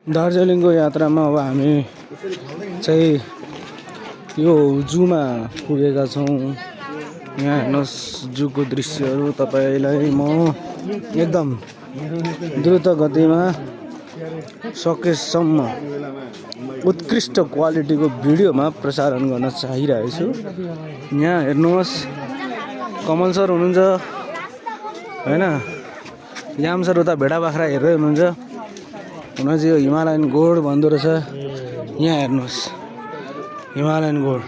दार्जिलिङको यात्रामा अब हामी चाहिँ यो जूमा पुगेका छौँ। यहाँ हेर्नुहोस् जूको दृश्यहरू तपाईलाई म एकदम द्रुत गतिमा सकेसम्म उत्कृष्ट क्वालिटीको भिडियोमा प्रसारण गर्न चाहिरहेको छु। यहाँ हेर्नुहोस् कमल सर हुनुहुन्छ हैन, याम सर उता भेडा बाख्रा हेर्दै हुनुहुन्छ। हुन चाहिँ यो हिमालयन गोड भन्दो रहेछ। यहाँ हेर्नुहोस् हिमालयन गोड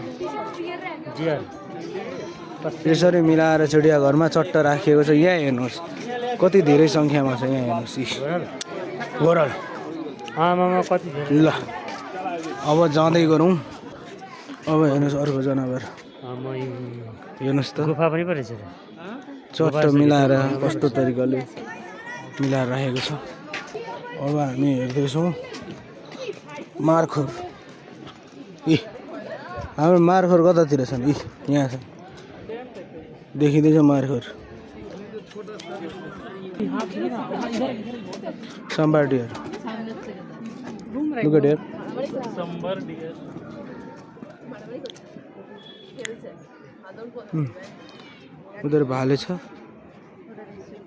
यसरी मिलाएर चिडियाघरमा चट्ट राखिएको छ। यहाँ हेर्नुहोस् कति धेरै सङ्ख्यामा छ। यहाँ हेर्नुहोस् गोरल ल अब जाँदै गरौँ। अब हेर्नुहोस् अर्को जनावर हेर्नुहोस् त गुफा पनि परेछ चट्ट मिलाएर कस्तो तरिकाले मिलाएर राखेको छ। अब हामी हेर्दैछौँ मार्खोर। हाम्रो मार्खोर कतातिर छन्? यहाँ छ, देखिँदैछ markhor. Sambar deer, look at here. उधर भाले छ।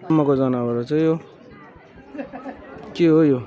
मको जनावर चाहिँ यो के हो? यो